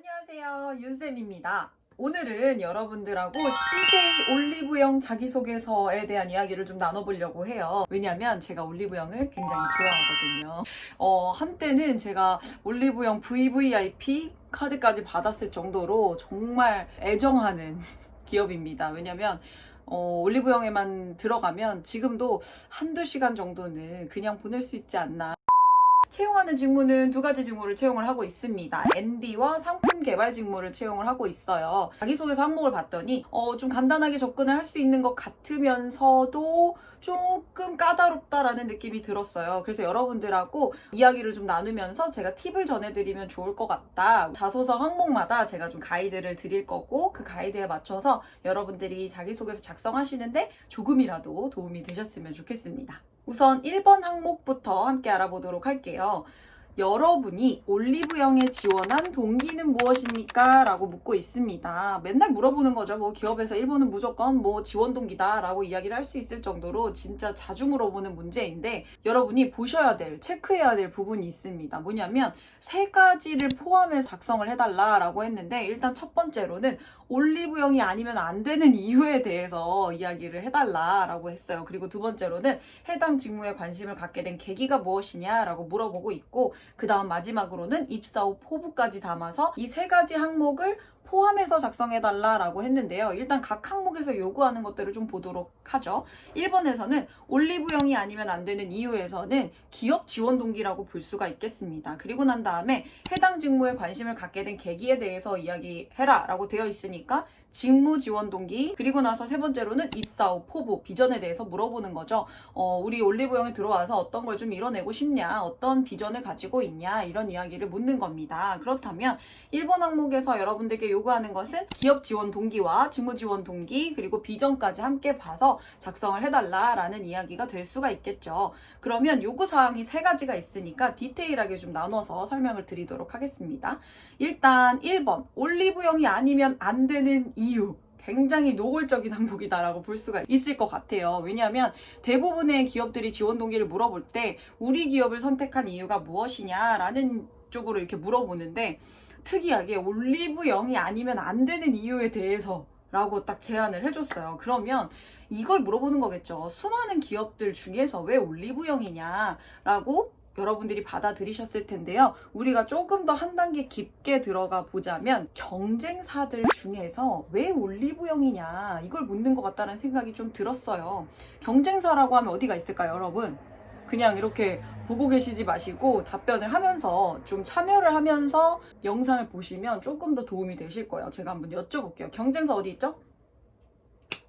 안녕하세요, 윤쌤입니다. 오늘은 여러분들하고 CJ 올리브영 자기소개서에 대한 이야기를 좀 나눠보려고 해요. 왜냐면 제가 올리브영을 굉장히 좋아하거든요. 한때는 제가 올리브영 VVIP 카드까지 받았을 정도로 정말 애정하는 기업입니다. 왜냐면 올리브영에만 들어가면 지금도 한두 시간 정도는 그냥 보낼 수 있지 않나. 채용하는 직무는 두 가지 직무를 채용을 하고 있습니다. MD와 상품 개발 직무를 채용을 하고 있어요. 자기소개서 항목을 봤더니 좀 간단하게 접근을 할 수 있는 것 같으면서도 조금 까다롭다라는 느낌이 들었어요. 그래서 여러분들하고 이야기를 좀 나누면서 제가 팁을 전해드리면 좋을 것 같다. 자소서 항목마다 제가 좀 가이드를 드릴 거고 그 가이드에 맞춰서 여러분들이 자기소개서 작성하시는데 조금이라도 도움이 되셨으면 좋겠습니다. 우선 1번 항목부터 함께 알아보도록 할게요. 여러분이 올리브영에 지원한 동기는 무엇입니까? 라고 묻고 있습니다. 맨날 물어보는 거죠. 뭐 기업에서 1번은 무조건 뭐 지원 동기다 라고 이야기를 할 수 있을 정도로 진짜 자주 물어보는 문제인데 여러분이 보셔야 될, 체크해야 될 부분이 있습니다. 뭐냐면 세 가지를 포함해서 작성을 해달라 라고 했는데 일단 첫 번째로는 올리브영이 아니면 안 되는 이유에 대해서 이야기를 해달라 라고 했어요. 그리고 두 번째로는 해당 직무에 관심을 갖게 된 계기가 무엇이냐 라고 물어보고 있고 그 다음 마지막으로는 입사 후 포부까지 담아서 이 세 가지 항목을 포함해서 작성해달라라고 했는데요. 일단 각 항목에서 요구하는 것들을 좀 보도록 하죠. 1번에서는 올리브영이 아니면 안 되는 이유에서는 기업 지원 동기라고 볼 수가 있겠습니다. 그리고 난 다음에 해당 직무에 관심을 갖게 된 계기에 대해서 이야기해라 라고 되어 있으니까 직무 지원 동기, 그리고 나서 세 번째로는 입사 후 포부, 비전에 대해서 물어보는 거죠. 우리 올리브영에 들어와서 어떤 걸 좀 이뤄내고 싶냐, 어떤 비전을 가지고 있냐, 이런 이야기를 묻는 겁니다. 그렇다면 1번 항목에서 여러분들께 요구하는 것은 기업 지원 동기와 직무 지원 동기, 그리고 비전까지 함께 봐서 작성을 해달라라는 이야기가 될 수가 있겠죠. 그러면 요구사항이 세 가지가 있으니까 디테일하게 좀 나눠서 설명을 드리도록 하겠습니다. 일단 1번, 올리브영이 아니면 안 되는 이유. 굉장히 노골적인 항목이다라고 볼 수가 있을 것 같아요. 왜냐하면 대부분의 기업들이 지원 동기를 물어볼 때 우리 기업을 선택한 이유가 무엇이냐라는 쪽으로 이렇게 물어보는데 특이하게 올리브영이 아니면 안 되는 이유에 대해서 라고 딱 제안을 해줬어요. 그러면 이걸 물어보는 거겠죠. 수많은 기업들 중에서 왜 올리브영이냐라고 여러분들이 받아들이셨을 텐데요. 우리가 조금 더 한 단계 깊게 들어가 보자면 경쟁사들 중에서 왜 올리브영이냐 이걸 묻는 것 같다는 생각이 좀 들었어요. 경쟁사라고 하면 어디가 있을까요, 여러분? 그냥 이렇게 보고 계시지 마시고 답변을 하면서 좀 참여를 하면서 영상을 보시면 조금 더 도움이 되실 거예요. 제가 한번 여쭤볼게요. 경쟁사 어디 있죠?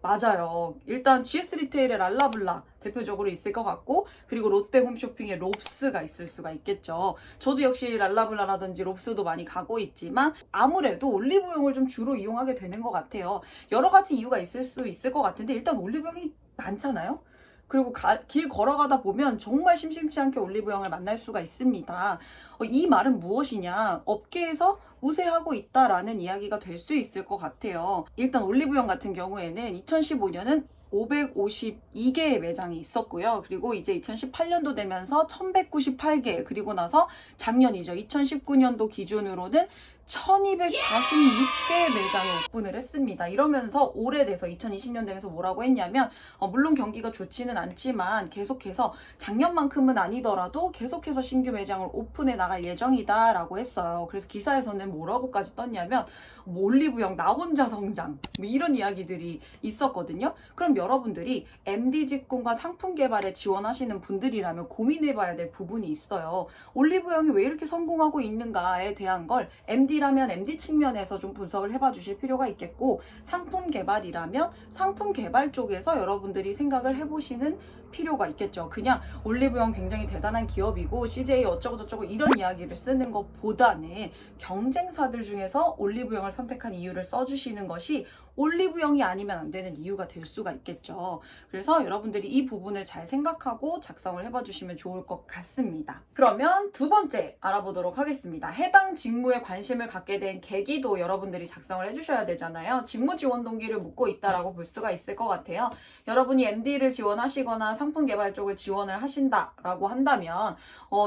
맞아요. 일단 GS 리테일의 랄라블라 대표적으로 있을 것 같고 그리고 롯데 홈쇼핑의 롭스가 있을 수가 있겠죠. 저도 역시 랄라블라라든지 롭스도 많이 가고 있지만 아무래도 올리브영을 좀 주로 이용하게 되는 것 같아요. 여러 가지 이유가 있을 수 있을 것 같은데 일단 올리브영이 많잖아요. 그리고 길 걸어가다 보면 정말 심심치 않게 올리브영을 만날 수가 있습니다. 이 말은 무엇이냐? 업계에서 우세하고 있다라는 이야기가 될 수 있을 것 같아요. 일단 올리브영 같은 경우에는 2015년은 552개의 매장이 있었고요. 그리고 이제 2018년도 되면서 1198개, 그리고 나서 작년이죠. 2019년도 기준으로는 1246개의 매장을 오픈을 했습니다. 이러면서 오래돼서 2020년 되면서 뭐라고 했냐면 물론 경기가 좋지는 않지만 계속해서 작년만큼은 아니더라도 계속해서 신규 매장을 오픈해 나갈 예정이다 라고 했어요. 그래서 기사에서는 뭐라고까지 떴냐면 올리브영 나 혼자 성장 뭐 이런 이야기들이 있었거든요. 그럼 여러분들이 MD 직군과 상품 개발에 지원하시는 분들이라면 고민해봐야 될 부분이 있어요. 올리브영이 왜 이렇게 성공하고 있는가에 대한 걸 MD라면 MD 측면에서 좀 분석을 해봐 주실 필요가 있겠고 상품 개발이라면 상품 개발 쪽에서 여러분들이 생각을 해보시는 필요가 있겠죠. 그냥 올리브영 굉장히 대단한 기업이고 CJ 어쩌고저쩌고 이런 이야기를 쓰는 것보다는 경쟁사들 중에서 올리브영을 선택한 이유를 써주시는 것이 올리브영이 아니면 안 되는 이유가 될 수가 있겠죠. 그래서 여러분들이 이 부분을 잘 생각하고 작성을 해봐 주시면 좋을 것 같습니다. 그러면 두 번째 알아보도록 하겠습니다. 해당 직무에 관심을 갖게 된 계기도 여러분들이 작성을 해주셔야 되잖아요. 직무 지원 동기를 묻고 있다라고 볼 수가 있을 것 같아요. 여러분이 MD를 지원하시거나 상품 개발 쪽을 지원을 하신다라고 한다면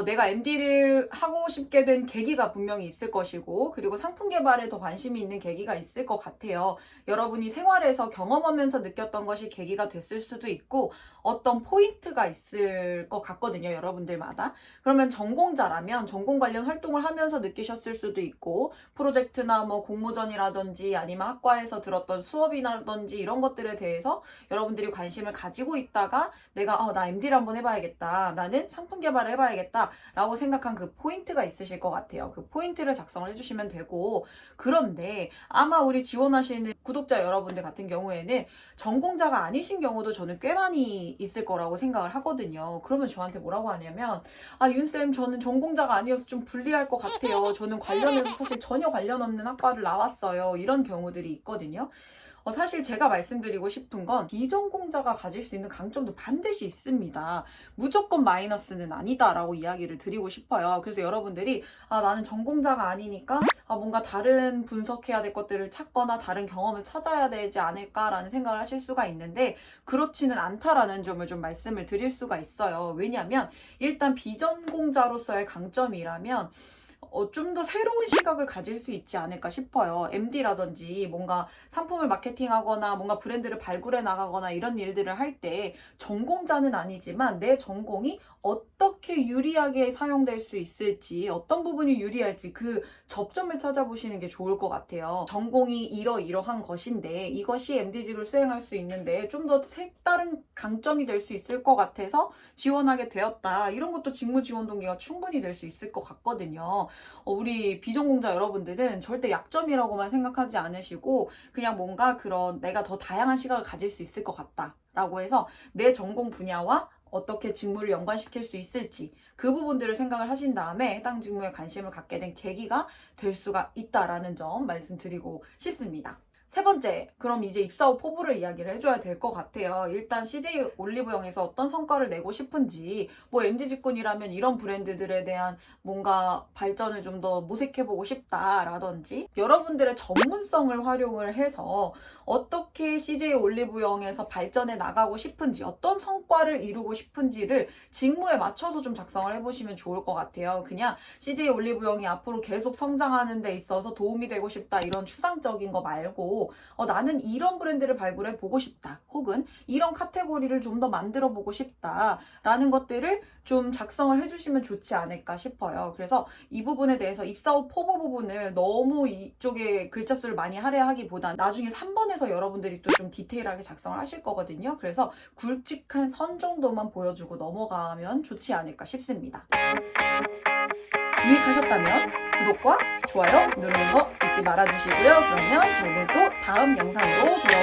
내가 MD를 하고 싶게 된 계기가 분명히 있을 것이고, 그리고 상품 개발에 더 관심이 있는 계기가 있을 것 같아요. 여러분이 생활에서 경험하면서 느꼈던 것이 계기가 됐을 수도 있고, 어떤 포인트가 있을 것 같거든요, 여러분들마다. 그러면 전공자라면 전공 관련 활동을 하면서 느끼셨을 수도 있고, 프로젝트나 뭐 공모전이라든지 아니면 학과에서 들었던 수업이라든지 이런 것들에 대해서 여러분들이 관심을 가지고 있다가 내가 나 MD를 한번 해봐야겠다, 나는 상품 개발을 해봐야겠다 라고 생각한 그 포인트가 있으실 것 같아요. 그 포인트를 작성을 해주시면 되고, 그런데 아마 우리 지원하시는 구독자 여러분들 같은 경우에는 전공자가 아니신 경우도 저는 꽤 많이 있을 거라고 생각을 하거든요. 그러면 저한테 뭐라고 하냐면, 윤쌤, 저는 전공자가 아니어서 좀 불리할 것 같아요. 저는 관련해서 사실 전혀 관련 없는 학과를 나왔어요. 이런 경우들이 있거든요. 사실 제가 말씀드리고 싶은 건 비전공자가 가질 수 있는 강점도 반드시 있습니다. 무조건 마이너스는 아니다라고 이야기를 드리고 싶어요. 그래서 여러분들이 나는 전공자가 아니니까 뭔가 다른 분석해야 될 것들을 찾거나 다른 경험을 찾아야 되지 않을까라는 생각을 하실 수가 있는데, 그렇지는 않다라는 점을 좀 말씀을 드릴 수가 있어요. 왜냐하면 일단 비전공자로서의 강점이라면 좀 더 새로운 시각을 가질 수 있지 않을까 싶어요. MD라든지 뭔가 상품을 마케팅하거나 뭔가 브랜드를 발굴해 나가거나 이런 일들을 할 때 전공자는 아니지만 내 전공이 어떻게 유리하게 사용될 수 있을지, 어떤 부분이 유리할지 그 접점을 찾아보시는 게 좋을 것 같아요. 전공이 이러이러한 것인데 이것이 MD직을 수행할 수 있는데 좀 더 색다른 강점이 될 수 있을 것 같아서 지원하게 되었다. 이런 것도 직무 지원 동기가 충분히 될 수 있을 것 같거든요. 우리 비전공자 여러분들은 절대 약점이라고만 생각하지 않으시고, 그냥 뭔가 그런 내가 더 다양한 시각을 가질 수 있을 것 같다 라고 해서 내 전공 분야와 어떻게 직무를 연관시킬 수 있을지 그 부분들을 생각을 하신 다음에 해당 직무에 관심을 갖게 된 계기가 될 수가 있다라는 점 말씀드리고 싶습니다. 세 번째, 그럼 이제 입사 후 포부를 이야기를 해줘야 될 것 같아요. 일단 CJ 올리브영에서 어떤 성과를 내고 싶은지, 뭐 MD 직군이라면 이런 브랜드들에 대한 뭔가 발전을 좀 더 모색해보고 싶다라든지, 여러분들의 전문성을 활용을 해서 어떻게 CJ 올리브영에서 발전해 나가고 싶은지, 어떤 성과를 이루고 싶은지를 직무에 맞춰서 좀 작성을 해보시면 좋을 것 같아요. 그냥 CJ 올리브영이 앞으로 계속 성장하는 데 있어서 도움이 되고 싶다 이런 추상적인 거 말고, 나는 이런 브랜드를 발굴해 보고 싶다, 혹은 이런 카테고리를 좀 더 만들어 보고 싶다 라는 것들을 좀 작성을 해주시면 좋지 않을까 싶어요. 그래서 이 부분에 대해서 입사 후 포부 부분을 너무 이쪽에 글자 수를 많이 할애하기보단 나중에 3번에서 여러분들이 또 좀 디테일하게 작성을 하실 거거든요. 그래서 굵직한 선 정도만 보여주고 넘어가면 좋지 않을까 싶습니다. 유익하셨다면 구독과 좋아요 누르는 거 잊지 말아주시고요. 그러면 저는 또 다음 영상으로 돌아오겠습니다.